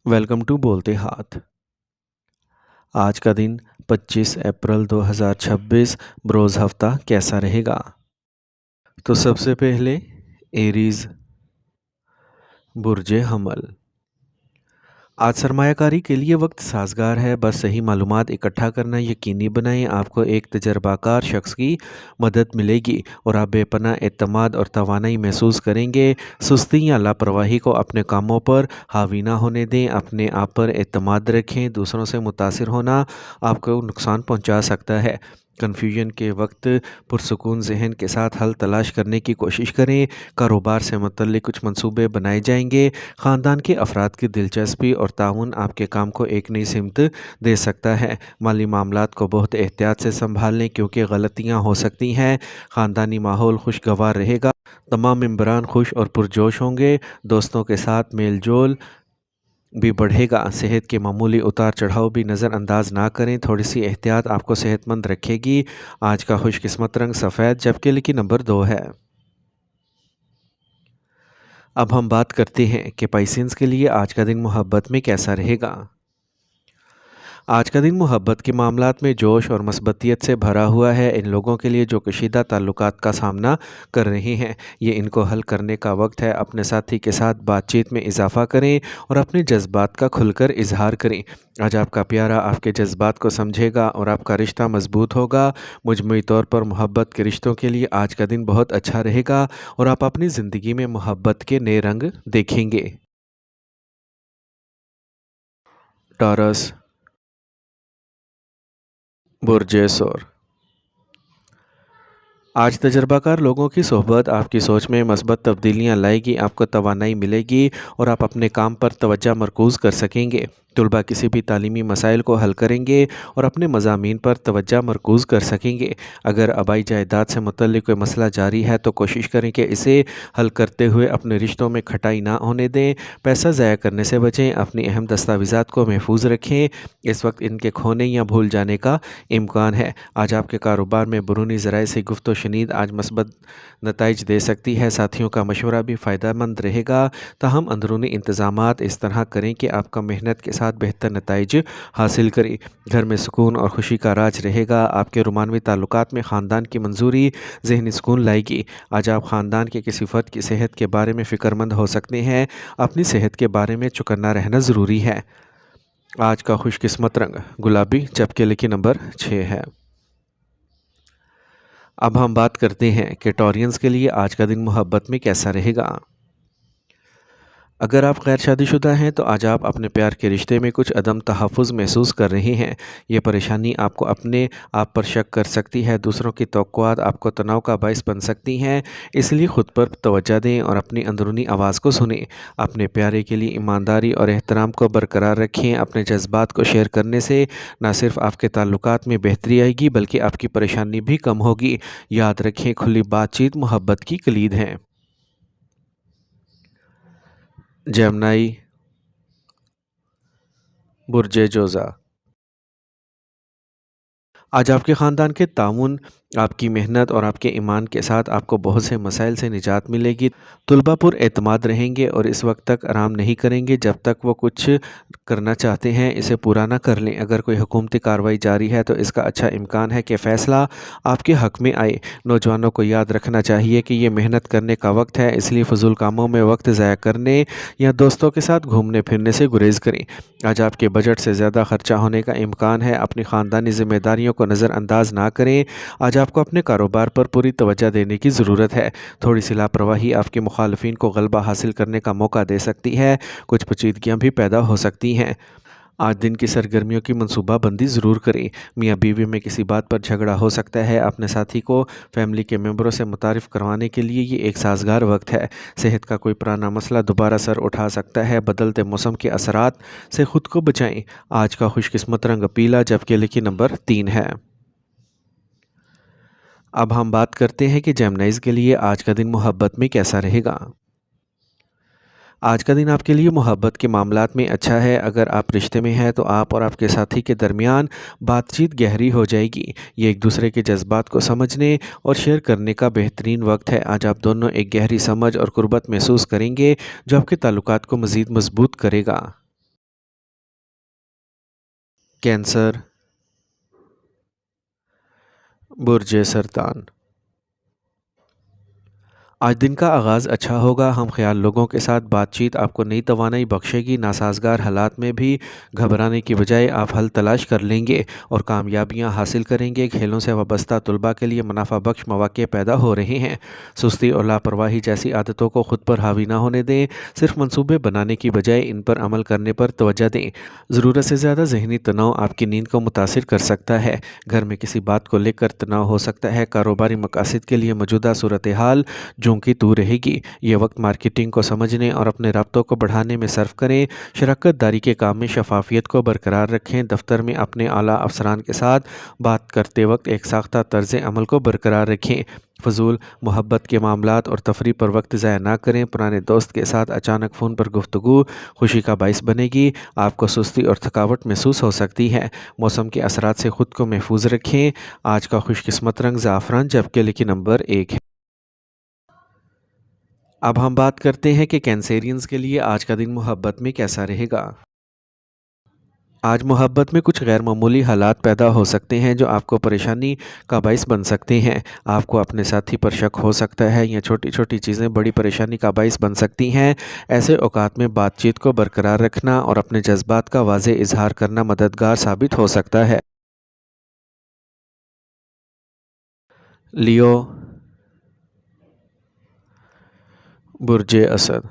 Welcome to बोलते हाथ। आज का दिन 25 अप्रैल 2026 बरोज़ हफ्ता कैसा रहेगा? तो सबसे पहले एरीज बुर्ज हमल। आज सरमायाकारी के लिए वक्त साजगार है, बस सही मालूमात इकट्ठा करना यकीनी बनाएं। आपको एक तजर्बाकार शख्स की मदद मिलेगी और आप बेपनाह एतमाद और तवानाई महसूस करेंगे। सुस्ती या लापरवाही को अपने कामों पर हावी ना होने दें। अपने आप पर एतमाद रखें। दूसरों से मुतासिर होना आपको नुकसान पहुंचा सकता है। कन्फ्यूजन के वक्त पुरसुकून जहन के साथ हल तलाश करने की कोशिश करें। कारोबार से मुतल्लिक कुछ मंसूबे बनाए जाएंगे। ख़ानदान के अफराद की दिलचस्पी और ताउन आपके काम को एक नई सिमत दे सकता है। माली मामलात को बहुत एहतियात से संभाल लें क्योंकि गलतियां हो सकती हैं। ख़ानदानी माहौल खुशगवार रहेगा। तमाम मेंबरान खुश और पुरजोश होंगे। दोस्तों के साथ मेल जोल भी बढ़ेगा। सेहत के मामूली उतार चढ़ाव भी नज़रअंदाज ना करें। थोड़ी सी एहतियात आपको सेहतमंद रखेगी। आज का खुशकिस्मत रंग सफ़ेद जबकि लिखी नंबर 2 है। अब हम बात करते हैं कि पाइसेंस के लिए आज का दिन मोहब्बत में कैसा रहेगा। आज का दिन मोहब्बत के मामलात में जोश और मस्बतियत से भरा हुआ है। इन लोगों के लिए जो कशीदा ताल्लुकात का सामना कर रहे हैं, ये इनको हल करने का वक्त है। अपने साथी के साथ बातचीत में इजाफा करें और अपने जज्बात का खुलकर इजहार करें। आज आपका प्यारा आपके जज्बात को समझेगा और आपका रिश्ता मजबूत होगा। मजमूई तौर पर मोहब्बत के रिश्तों के लिए आज का दिन बहुत अच्छा रहेगा और आप अपनी ज़िंदगी में मोहब्बत के नए रंग देखेंगे। टॉरस बुर्जेसोर। आज तजर्बाकार लोगों की सोहबत आपकी सोच में मस्बत तब्दीलियाँ लाएगी। आपको तवानाई मिलेगी और आप अपने काम पर तवज्जो मरकूज़ कर सकेंगे। तलबा किसी भी तालीमी मसाइल को हल करेंगे और अपने मज़ामीन पर तवज्जो मरकूज़ कर सकेंगे। अगर आबाई जायदाद से मुतल्लिक कोई मसला जारी है तो कोशिश करें कि इसे हल करते हुए अपने रिश्तों में खटाई ना होने दें। पैसा ज़ाया करने से बचें। अपनी अहम दस्तावेज़ात को महफूज रखें। इस वक्त इनके खोने या भूल जाने का इम्कान है। आज आपके कारोबार में बैरूनी ज़राए से गुफ्तो शनीद आज मस्बत नताइज दे सकती है। साथियों का मशवरा भी फ़ायदेमंद रहेगा। ताहम अंदरूनी इंतज़ामात इस तरह करें कि आपका मेहनत के साथ बेहतर नताइज हासिल करें। घर में सुकून और खुशी का राज रहेगा। आपके रुमानवी ताल्लुकात में ख़ानदान की मंजूरी ज़हनी सुकून लाएगी। आज आप ख़ानदान के किसी फ़र्द की सेहत के बारे में फ़िक्रमंद हो सकते हैं। अपनी सेहत के बारे में चौकन्ना रहना ज़रूरी है। आज का खुशकिस्मत रंग गुलाबी जबकि लिखी नंबर 6 है। अब हम बात करते हैं कि टॉरियंस के लिए आज का दिन मोहब्बत में कैसा रहेगा। अगर आप गैर शादीशुदा हैं तो आज आप अपने प्यार के रिश्ते में कुछ अदम तहफ़्फ़ुज़ महसूस कर रहे हैं। ये परेशानी आपको अपने आप पर शक कर सकती है। दूसरों की तवक्कुआत आपको तनाव का बायस बन सकती हैं। इसलिए ख़ुद पर तवज्जो दें और अपनी अंदरूनी आवाज़ को सुनें। अपने प्यारे के लिए ईमानदारी और एहतराम को बरकरार रखें। अपने जज्बात को शेयर करने से न सिर्फ आपके ताल्लुकात में बेहतरी आएगी बल्कि आपकी परेशानी भी कम होगी। याद रखें, खुली बातचीत मोहब्बत की कलीद है। जेमिनी बुर्जे जोज़ा। आज आपके ख़ानदान के ताउन, आपकी मेहनत और आपके ईमान के साथ आपको बहुत से मसाइल से निजात मिलेगी। तलबा पर एतमाद रहेंगे और इस वक्त तक आराम नहीं करेंगे जब तक वो कुछ करना चाहते हैं इसे पूरा ना कर लें। अगर कोई हुकूमती कार्रवाई जारी है तो इसका अच्छा इम्कान है कि फ़ैसला आपके हक़ में आए। नौजवानों को याद रखना चाहिए कि ये मेहनत करने का वक्त है, इसलिए फ़जूल कामों में वक्त ज़ाया करने या दोस्तों के साथ घूमने फिरने से गुरेज करें। आज आपके बजट से ज़्यादा खर्चा होने का इम्कान है। अपनी ख़ानदानी ज़िम्मेदारियों को नज़रअंदाज ना करें। आज आपको अपने कारोबार पर पूरी तवज्जो देने की ज़रूरत है। थोड़ी सी लापरवाही आपके मुखालफिन को गलबा हासिल करने का मौका दे सकती है। कुछ पेचीदगियाँ भी पैदा हो सकती हैं। आज दिन की सरगर्मियों की मनसूबाबंदी ज़रूर करें। मियाँ बीवी में किसी बात पर झगड़ा हो सकता है। अपने साथी को फैमिली के मेंबरों से मुतारिफ़ करवाने के लिए ये एक साजगार वक्त है। सेहत का कोई पुराना मसला दोबारा सर उठा सकता है। बदलते मौसम के असरात से ख़ुद को बचाएं। आज का खुशकिस्मत रंग पीला जबकि लिखी नंबर 3 है। अब हम बात करते हैं कि जेमिनीज़ के लिए आज का दिन मोहब्बत में कैसा रहेगा। आज का दिन आपके लिए मोहब्बत के मामलात में अच्छा है। अगर आप रिश्ते में हैं तो आप और आपके साथी के दरमियान बातचीत गहरी हो जाएगी। ये एक दूसरे के जज्बात को समझने और शेयर करने का बेहतरीन वक्त है। आज आप दोनों एक गहरी समझ और कुर्बत महसूस करेंगे जो आपके ताल्लुकात को मज़ीद मजबूत करेगा। कैंसर, बुर्ज सरतान। आज दिन का आगाज़ अच्छा होगा, हम ख्याल लोगों के साथ बातचीत आपको नई तवानाई बख्शेगी। नासाजगार हालात में भी घबराने की बजाय आप हल तलाश कर लेंगे और कामयाबियां हासिल करेंगे। खेलों से वाबस्ता तलबा के लिए मुनाफा बख्श मौक़े पैदा हो रहे हैं। सुस्ती और लापरवाही जैसी आदतों को खुद पर हावी ना होने दें, सिर्फ मंसूबे बनाने की बजाय इन पर अमल करने पर तवज्जो दें। ज़रूरत से ज़्यादा जहनी तनाव आपकी नींद को मुतासिर कर सकता है। घर में किसी बात को लेकर तनाव हो सकता है। कारोबारी मकासद के लिए मौजूदा सूरत हाल जो की तू रहेगी। ये वक्त मार्केटिंग को समझने और अपने राब्तों को बढ़ाने में सर्फ करें। शराकत दारी के काम में शफाफियत को बरकरार रखें। दफ्तर में अपने आला अफसरान के साथ बात करते वक्त एक साख्ता तर्ज अमल को बरकरार रखें। फजूल मोहब्बत के मामलात और तफरी पर वक्त ज़ाया ना करें। पुराने दोस्त के साथ अचानक फ़ोन पर गुफ्तगू खुशी का बाइस बनेगी। आपको सुस्ती और थकावट महसूस हो सकती है। मौसम के असरात से ख़ुद को महफूज रखें। आज का खुशकिस्मत रंग ज़ाफ़रान जबकि लिखी नंबर 1 है। अब हम बात करते हैं कि कैंसेरियंस के लिए आज का दिन मोहब्बत में कैसा रहेगा। आज मोहब्बत में कुछ गैर मामूली हालात पैदा हो सकते हैं जो आपको परेशानी का बाइस बन सकते हैं। आपको अपने साथी पर शक हो सकता है या छोटी छोटी चीज़ें बड़ी परेशानी का बाइस बन सकती हैं। ऐसे औकात में बातचीत को बरकरार रखना और अपने जज्बात का वाज़े इजहार करना मददगार साबित हो सकता है। लियो, बुर्ज असद।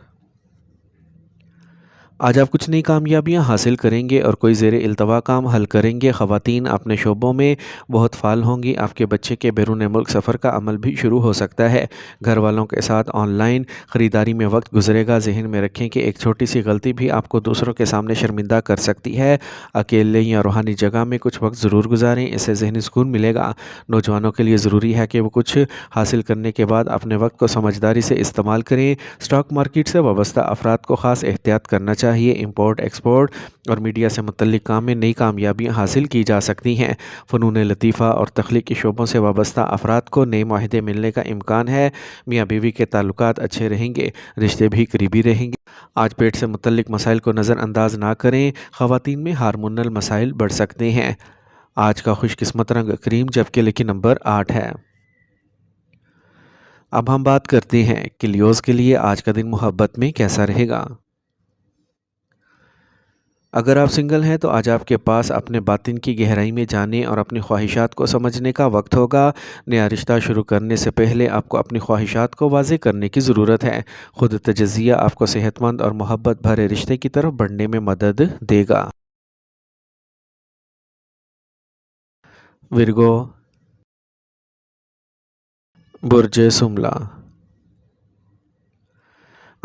आज आप कुछ नई कामयाबियां हासिल करेंगे और कोई ज़ेर इल्तवा काम हल करेंगे। ख़वातीन अपने शोबों में बहुत फ़ाल होंगी। आपके बच्चे के बैरून मुल्क सफ़र का अमल भी शुरू हो सकता है। घर वालों के साथ ऑनलाइन ख़रीदारी में वक्त गुजरेगा। जहन में रखें कि एक छोटी सी गलती भी आपको दूसरों के सामने शर्मिंदा कर सकती है। अकेले या रूहानी जगह में कुछ वक्त ज़रूर गुजारें, इससे जहनी सुकून मिलेगा। नौजवानों के लिए ज़रूरी है कि वो कुछ हासिल करने के बाद अपने वक्त को समझदारी से इस्तेमाल करें। स्टॉक मार्केट से वाबस्ता अफराद को ख़ास एहतियात करना चाहिए। इंपोर्ट एक्सपोर्ट और मीडिया से मुतल्लिक काम में नई कामयाबियां हासिल की जा सकती हैं। फ़नून लतीफ़ा और तख्लीकी शोबों से वाबस्ता अफराद को नए माहिदे मिलने का इम्कान है। मियाँ बीवी के ताल्लुकात अच्छे रहेंगे, रिश्ते भी करीबी रहेंगे। आज पेट से मुतल्लिक मसाइल को नज़रअंदाज ना करें। ख़वातीन में हार्मोनल मसाइल बढ़ सकते हैं। आज का खुशकिस्मत रंग क्रीम जबकि लेकिन नंबर 8 है। अब हम बात करते हैं कि लियोज़ के लिए आज का दिन मोहब्बत में कैसा रहेगा। अगर आप सिंगल हैं तो आज आपके पास अपने बातिन की गहराई में जाने और अपनी ख्वाहिशात को समझने का वक्त होगा। नया रिश्ता शुरू करने से पहले आपको अपनी ख्वाहिशात को वाज़े करने की ज़रूरत है। खुद तजज़िया आपको सेहतमंद और मोहब्बत भरे रिश्ते की तरफ बढ़ने में मदद देगा। विर्गो, बुर्ज सुमला।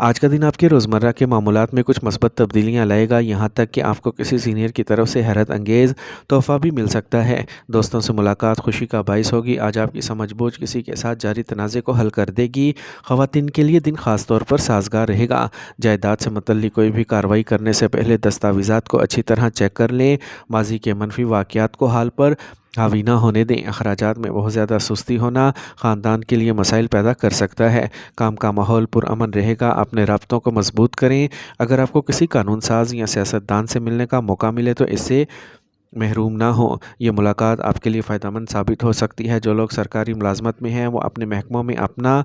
आज का दिन आपके रोज़मर्रा के मामूलात में कुछ मस्बत तब्दीलियाँ लाएगा। यहाँ तक कि आपको किसी सीनियर की तरफ से हैरत अंगेज़ तोहफ़ा भी मिल सकता है। दोस्तों से मुलाकात खुशी का बाइस होगी। आज आपकी समझ-बूझ किसी के साथ जारी तनाज़े को हल कर देगी। ख़वातीन के लिए दिन ख़ास तौर पर साज़गार रहेगा। जायदाद से मुतल्लिक़ कोई भी कार्रवाई करने से पहले दस्तावेज़ात को अच्छी तरह चेक कर लें। माज़ी के मनफ़ी वाक़यात को हाल पर हावी ना होने दें। अखराजात में बहुत ज़्यादा सुस्ती होना ख़ानदान के लिए मसाइल पैदा कर सकता है। काम का माहौल पुरअमन रहेगा। अपने राब्तों को मजबूत करें। अगर आपको किसी कानून साज या सियासतदान से मिलने का मौका मिले तो इससे महरूम ना हो। ये मुलाकात आपके लिए फ़ायदेमंद साबित हो सकती है। जो लोग सरकारी मुलाजमत में हैं वो अपने महकमों में अपना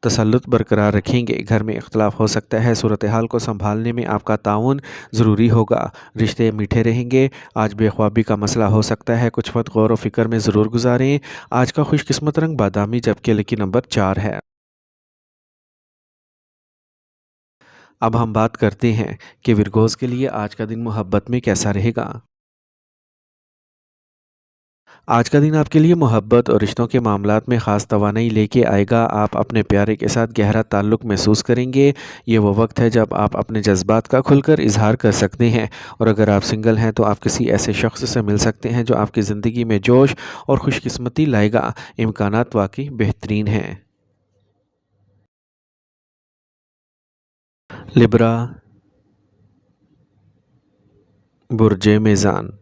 तसल्लुत बरकरार रखेंगे। घर में इख्तलाफ हो सकता है। सूरत हाल को संभालने में आपका ताउन ज़रूरी होगा। रिश्ते मीठे रहेंगे। आज बेख्वाबी का मसला हो सकता है। कुछ वक्त गौर व फिक्र में ज़रूर गुजारें। आज का खुशकिस्मत रंग बादामी जबकि लेकिन नंबर 4 है। अब हम बात करते हैं कि विरगोज़ के लिए आज का दिन मोहब्बत में कैसा रहेगा। आज का दिन आपके लिए मोहब्बत और रिश्तों के मामलात में ख़ास तवानाई लेके आएगा। आप अपने प्यारे के साथ गहरा ताल्लुक़ महसूस करेंगे। ये वो वक्त है जब आप अपने जज्बात का खुलकर इजहार कर सकते हैं। और अगर आप सिंगल हैं तो आप किसी ऐसे शख्स से मिल सकते हैं जो आपकी ज़िंदगी में जोश और खुशकिस्मती लाएगा। इम्कानात वाकई बेहतरीन हैं। लिब्रा, बुर्ज मीज़ान।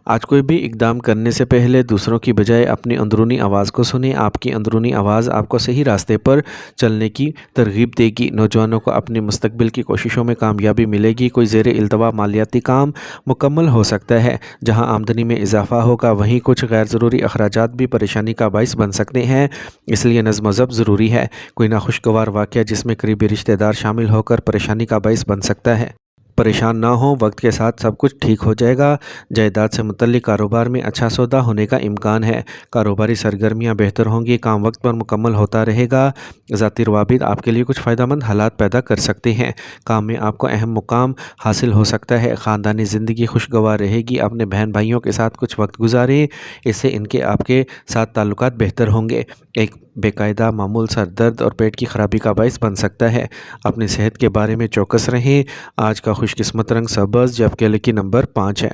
آج کوئی بھی اقدام کرنے سے پہلے دوسروں کی بجائے اپنی اندرونی آواز کو سنیں۔ آپ کی اندرونی آواز آپ کو صحیح راستے پر چلنے کی ترغیب دے گی۔ نوجوانوں کو اپنی مستقبل کی کوششوں میں کامیابی ملے گی۔ کوئی زیر التوا مالیاتی کام مکمل ہو سکتا ہے۔ جہاں آمدنی میں اضافہ ہوگا وہیں کچھ غیر ضروری اخراجات بھی پریشانی کا باعث بن سکتے ہیں، اس لیے نظم و ضبط ضروری ہے۔ کوئی ناخوشگوار واقعہ جس میں قریبی رشتہ دار شامل ہو کر پریشانی کا باعث بن سکتا ہے۔ پریشان نہ ہوں، وقت کے ساتھ سب کچھ ٹھیک ہو جائے گا۔ جائیداد سے متعلق کاروبار میں اچھا سودا ہونے کا امکان ہے۔ کاروباری سرگرمیاں بہتر ہوں گی، کام وقت پر مکمل ہوتا رہے گا۔ ذاتی روابط آپ کے لیے کچھ فائدہ مند حالات پیدا کر سکتے ہیں۔ کام میں آپ کو اہم مقام حاصل ہو سکتا ہے۔ خاندانی زندگی خوشگوار رہے گی۔ اپنے بہن بھائیوں کے ساتھ کچھ وقت گزاریں، اس سے ان کے آپ کے ساتھ تعلقات بہتر ہوں گے۔ ایک بے قاعدہ معمول سر درد اور پیٹ کی خرابی کا باعث بن سکتا ہے۔ اپنی صحت کے بارے میں چوکس رہیں۔ آج کا خوش قسمت رنگ سبز جبکہ لکی نمبر 5 ہے۔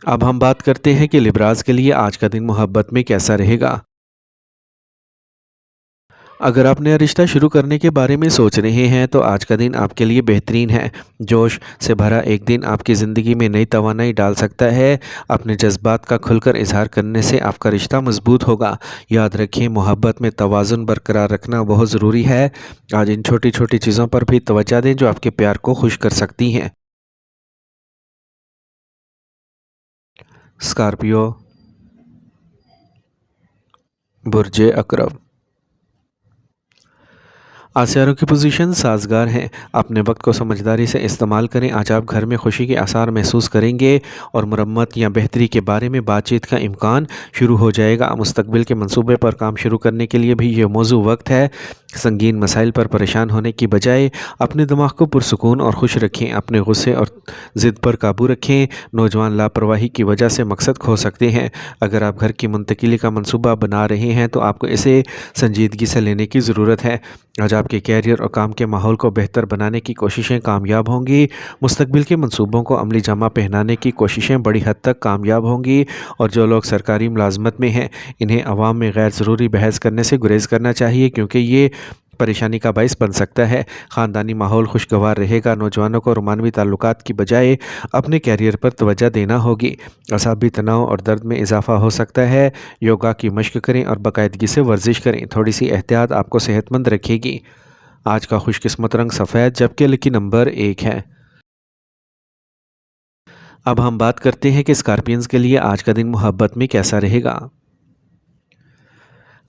اب ہم بات کرتے ہیں کہ لبراز کے لیے آج کا دن محبت میں کیسا رہے گا۔ اگر آپ نیا رشتہ شروع کرنے کے بارے میں سوچ رہے ہیں تو آج کا دن آپ کے لیے بہترین ہے۔ جوش سے بھرا ایک دن آپ کی زندگی میں نئی توانائی ڈال سکتا ہے۔ اپنے جذبات کا کھل کر اظہار کرنے سے آپ کا رشتہ مضبوط ہوگا۔ یاد رکھیں، محبت میں توازن برقرار رکھنا بہت ضروری ہے۔ آج ان چھوٹی چھوٹی چیزوں پر بھی توجہ دیں جو آپ کے پیار کو خوش کر سکتی ہیں۔ اسکارپیو، برج عقرب۔ آج سیاروں کی پوزیشن سازگار ہیں۔ اپنے وقت کو سمجھداری سے استعمال کریں۔ آج آپ گھر میں خوشی کے آثار محسوس کریں گے اور مرمت یا بہتری کے بارے میں بات چیت کا امکان شروع ہو جائے گا۔ مستقبل کے منصوبے پر کام شروع کرنے کے لیے بھی یہ موزوں وقت ہے۔ سنگین مسائل پر پریشان ہونے کی بجائے اپنے دماغ کو پرسکون اور خوش رکھیں۔ اپنے غصے اور ضد پر قابو رکھیں۔ نوجوان لاپرواہی کی وجہ سے مقصد کھو سکتے ہیں۔ اگر آپ گھر کی منتقلی کا منصوبہ بنا رہے ہیں تو آپ کو اسے سنجیدگی سے لینے کی ضرورت ہے۔ آج آپ کے کیریئر اور کام کے ماحول کو بہتر بنانے کی کوششیں کامیاب ہوں گی۔ مستقبل کے منصوبوں کو عملی جامہ پہنانے کی کوششیں بڑی حد تک کامیاب ہوں گی، اور جو لوگ سرکاری ملازمت میں ہیں انہیں عوام میں غیر ضروری بحث کرنے سے گریز کرنا چاہیے، کیونکہ یہ پریشانی کا باعث بن سکتا ہے۔ خاندانی ماحول خوشگوار رہے گا۔ نوجوانوں کو رومانوی تعلقات کی بجائے اپنے کیریئر پر توجہ دینا ہوگی۔ اعصابی تناؤ اور درد میں اضافہ ہو سکتا ہے۔ یوگا کی مشق کریں اور باقاعدگی سے ورزش کریں۔ تھوڑی سی احتیاط آپ کو صحت مند رکھے گی۔ آج کا خوش قسمت رنگ سفید جبکہ لکی نمبر 1 ہے۔ اب ہم بات کرتے ہیں کہ اسکارپینز کے لیے آج کا دن محبت میں کیسا رہے گا۔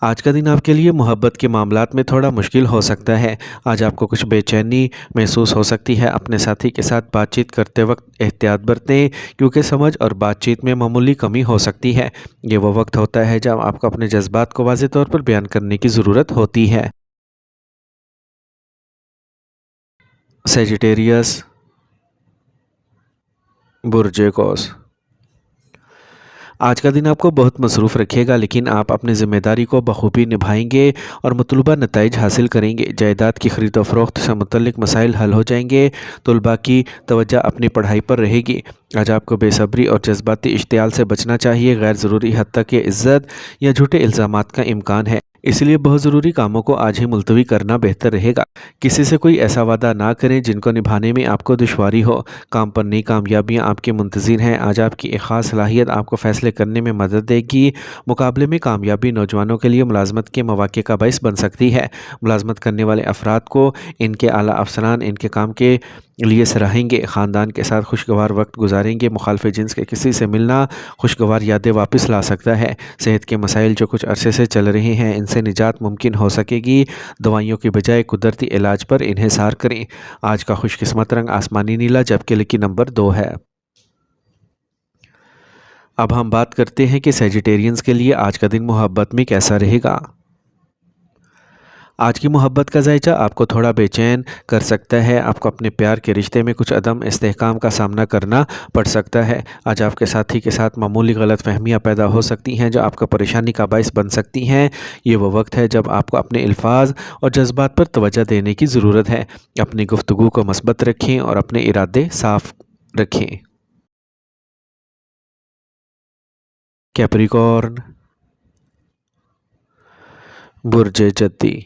آج کا دن آپ کے لیے محبت کے معاملات میں تھوڑا مشکل ہو سکتا ہے۔ آج آپ کو کچھ بے چینی محسوس ہو سکتی ہے۔ اپنے ساتھی کے ساتھ بات چیت کرتے وقت احتیاط برتیں، کیونکہ سمجھ اور بات چیت میں معمولی کمی ہو سکتی ہے۔ یہ وہ وقت ہوتا ہے جب آپ کو اپنے جذبات کو واضح طور پر بیان کرنے کی ضرورت ہوتی ہے۔ سیجیٹیریس، برج قوس۔ آج کا دن آپ کو بہت مصروف رکھے گا، لیکن آپ اپنی ذمہ داری کو بخوبی نبھائیں گے اور مطلوبہ نتائج حاصل کریں گے۔ جائیداد کی خرید و فروخت سے متعلق مسائل حل ہو جائیں گے۔ طلباء کی توجہ اپنی پڑھائی پر رہے گی۔ آج آپ کو بے صبری اور جذباتی اشتعال سے بچنا چاہیے۔ غیر ضروری حد تک کہ عزت یا جھوٹے الزامات کا امکان ہے، اس لیے بہت ضروری کاموں کو آج ہی ملتوی کرنا بہتر رہے گا۔ کسی سے کوئی ایسا وعدہ نہ کریں جن کو نبھانے میں آپ کو دشواری ہو۔ کام پر نئی کامیابیاں آپ کے منتظر ہیں۔ آج آپ کی ایک خاص صلاحیت آپ کو فیصلے کرنے میں مدد دے گی۔ مقابلے میں کامیابی نوجوانوں کے لیے ملازمت کے مواقع کا باعث بن سکتی ہے۔ ملازمت کرنے والے افراد کو ان کے اعلیٰ افسران ان کے کام کے لیے سراہیں گے۔ خاندان کے ساتھ خوشگوار وقت گزاریں گے۔ مخالف جنس کے کسی سے ملنا خوشگوار یادیں واپس لا سکتا ہے۔ صحت کے مسائل جو کچھ عرصے سے چل رہے ہیں ان سے نجات ممکن ہو سکے گی۔ دوائیوں کی بجائے قدرتی علاج پر انحصار کریں۔ آج کا خوش قسمت رنگ آسمانی نیلا جبکہ لکی نمبر 2 ہے۔ اب ہم بات کرتے ہیں کہ سیجیٹیرینز کے لیے آج کا دن محبت میں کیسا رہے گا۔ آج کی محبت کا ذائقہ آپ کو تھوڑا بے چین کر سکتا ہے۔ آپ کو اپنے پیار کے رشتے میں کچھ عدم استحکام کا سامنا کرنا پڑ سکتا ہے۔ آج آپ کے ساتھی کے ساتھ معمولی غلط فہمیاں پیدا ہو سکتی ہیں جو آپ کو پریشانی کا باعث بن سکتی ہیں۔ یہ وہ وقت ہے جب آپ کو اپنے الفاظ اور جذبات پر توجہ دینے کی ضرورت ہے۔ اپنی گفتگو کو مثبت رکھیں اور اپنے ارادے صاف رکھیں۔ کیپریکارن، برج جدی۔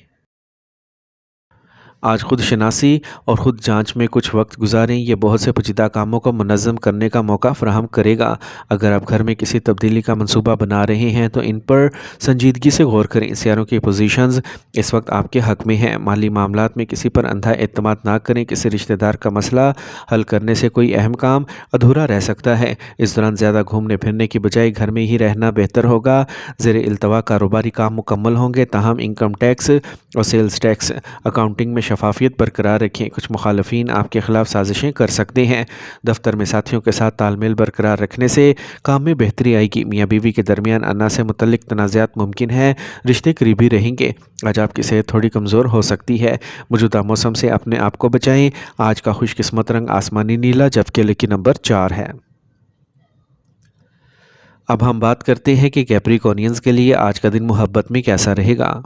آج خود شناسی اور خود جانچ میں کچھ وقت گزاریں، یہ بہت سے پیچیدہ کاموں کو منظم کرنے کا موقع فراہم کرے گا۔ اگر آپ گھر میں کسی تبدیلی کا منصوبہ بنا رہے ہیں تو ان پر سنجیدگی سے غور کریں۔ سیاروں کی پوزیشنز اس وقت آپ کے حق میں ہیں۔ مالی معاملات میں کسی پر اندھا اعتماد نہ کریں، کسی رشتہ دار کا مسئلہ حل کرنے سے کوئی اہم کام ادھورا رہ سکتا ہے۔ اس دوران زیادہ گھومنے پھرنے کی بجائے گھر میں ہی رہنا بہتر ہوگا۔ زیر التوا کاروباری کام مکمل ہوں گے، تاہم انکم ٹیکس اور سیلز ٹیکس اکاؤنٹنگ میں شفافیت برقرار رکھیں۔ کچھ مخالفین آپ کے خلاف سازشیں کر سکتے ہیں۔ دفتر میں ساتھیوں کے ساتھ تال میل برقرار رکھنے سے کام میں بہتری آئے گی۔ میاں بیوی کے درمیان انا سے متعلق تنازعات ممکن ہے، رشتے قریبی رہیں گے۔ آج آپ کی صحت تھوڑی کمزور ہو سکتی ہے۔ موجودہ موسم سے اپنے آپ کو بچائیں۔ آج کا خوش قسمت رنگ آسمانی نیلا جبکہ لکی نمبر 4 ہے۔ اب ہم بات کرتے ہیں کہ کیپریکونینز کے لیے آج کا دن محبت میں کیسا رہے گا۔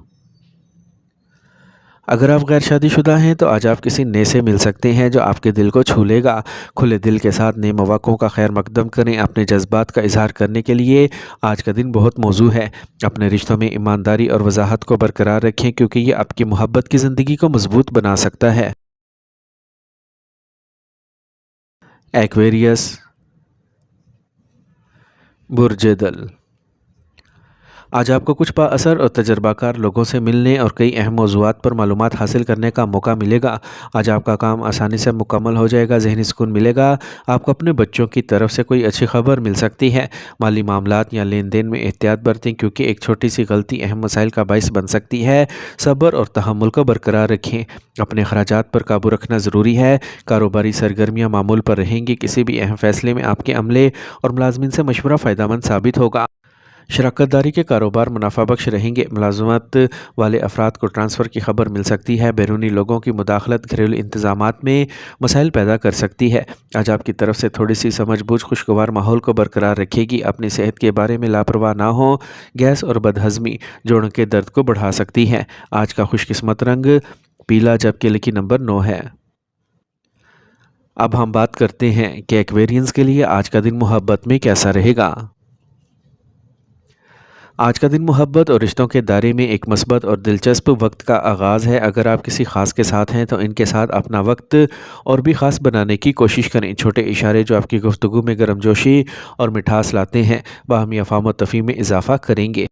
اگر آپ غیر شادی شدہ ہیں تو آج آپ کسی نئے سے مل سکتے ہیں جو آپ کے دل کو چھو لے گا۔ کھلے دل کے ساتھ نئے مواقعوں کا خیر مقدم کریں۔ اپنے جذبات کا اظہار کرنے کے لیے آج کا دن بہت موزوں ہے۔ اپنے رشتوں میں ایمانداری اور وضاحت کو برقرار رکھیں کیونکہ یہ آپ کی محبت کی زندگی کو مضبوط بنا سکتا ہے۔ ایکویریس، برج دل، آج آپ کو کچھ با اثر اور تجربہ کار لوگوں سے ملنے اور کئی اہم موضوعات پر معلومات حاصل کرنے کا موقع ملے گا۔ آج آپ کا کام آسانی سے مکمل ہو جائے گا، ذہنی سکون ملے گا۔ آپ کو اپنے بچوں کی طرف سے کوئی اچھی خبر مل سکتی ہے۔ مالی معاملات یا لین دین میں احتیاط برتیں کیونکہ ایک چھوٹی سی غلطی اہم مسائل کا باعث بن سکتی ہے۔ صبر اور تحمل کو برقرار رکھیں۔ اپنے اخراجات پر قابو رکھنا ضروری ہے۔ کاروباری سرگرمیاں معمول پر رہیں گی۔ کسی بھی اہم فیصلے میں آپ کے عملے اور ملازمین سے مشورہ فائدہ مند ثابت ہوگا۔ شراکت داری کے کاروبار منافع بخش رہیں گے۔ ملازمت والے افراد کو ٹرانسفر کی خبر مل سکتی ہے۔ بیرونی لوگوں کی مداخلت گھریلو انتظامات میں مسائل پیدا کر سکتی ہے۔ آج آپ کی طرف سے تھوڑی سی سمجھ بوجھ خوشگوار ماحول کو برقرار رکھے گی۔ اپنی صحت کے بارے میں لاپرواہ نہ ہوں۔ گیس اور بدہضمی جوڑوں کے درد کو بڑھا سکتی ہے۔ آج کا خوش قسمت رنگ پیلا جبکہ لکی نمبر 9 ہے۔ اب ہم بات کرتے ہیں کہ ایکویرینز کے لیے آج کا دن محبت میں کیسا رہے گا۔ آج کا دن محبت اور رشتوں کے دائرے میں ایک مثبت اور دلچسپ وقت کا آغاز ہے۔ اگر آپ کسی خاص کے ساتھ ہیں تو ان کے ساتھ اپنا وقت اور بھی خاص بنانے کی کوشش کریں۔ چھوٹے اشارے جو آپ کی گفتگو میں گرم جوشی اور مٹھاس لاتے ہیں، باہمی افہام و تفہیم میں اضافہ کریں گے۔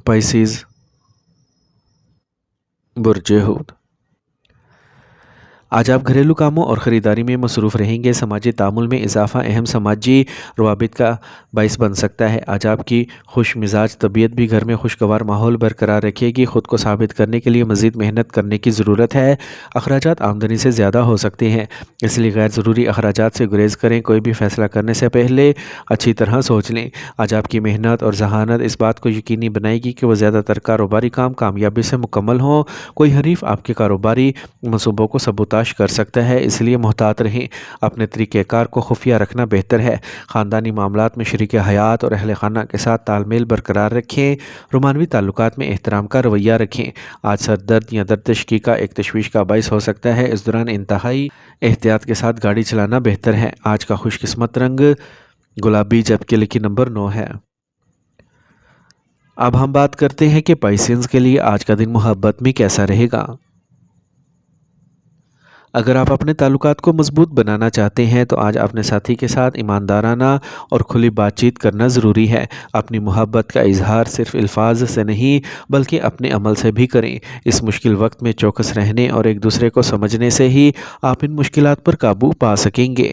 پائسیز، برج ہود، آج آپ گھریلو کاموں اور خریداری میں مصروف رہیں گے۔ سماجی تعامل میں اضافہ اہم سماجی روابط کا باعث بن سکتا ہے۔ آج آپ کی خوش مزاج طبیعت بھی گھر میں خوشگوار ماحول برقرار رکھے گی۔ خود کو ثابت کرنے کے لیے مزید محنت کرنے کی ضرورت ہے۔ اخراجات آمدنی سے زیادہ ہو سکتے ہیں، اس لیے غیر ضروری اخراجات سے گریز کریں۔ کوئی بھی فیصلہ کرنے سے پہلے اچھی طرح سوچ لیں۔ آج آپ کی محنت اور ذہانت اس بات کو یقینی بنائے گی کہ وہ زیادہ تر کاروباری کام کامیابی سے مکمل ہوں۔ کوئی حریف آپ کے کاروباری منصوبوں کو سبوتاژ کر سکتا ہے، اس لیے محتاط رہیں۔ اپنے طریقہ کار کو خفیہ رکھنا بہتر ہے۔ خاندانی معاملات میں شریک حیات اور اہل خانہ کے ساتھ تال میل برقرار رکھیں۔ رومانوی تعلقات میں احترام کا رویہ رکھیں۔ آج سر درد یا درد شکی کا ایک تشویش کا باعث ہو سکتا ہے، اس دوران انتہائی احتیاط کے ساتھ گاڑی چلانا بہتر ہے۔ آج کا خوش قسمت رنگ گلابی جبکہ لکی نمبر 9 ہے۔ اب ہم بات کرتے ہیں کہ پائسینز کے لیے آج کا دن محبت میں کیسا رہے گا۔ اگر آپ اپنے تعلقات کو مضبوط بنانا چاہتے ہیں تو آج اپنے ساتھی کے ساتھ ایماندارانہ اور کھلی بات چیت کرنا ضروری ہے۔ اپنی محبت کا اظہار صرف الفاظ سے نہیں بلکہ اپنے عمل سے بھی کریں۔ اس مشکل وقت میں چوکس رہنے اور ایک دوسرے کو سمجھنے سے ہی آپ ان مشکلات پر قابو پا سکیں گے۔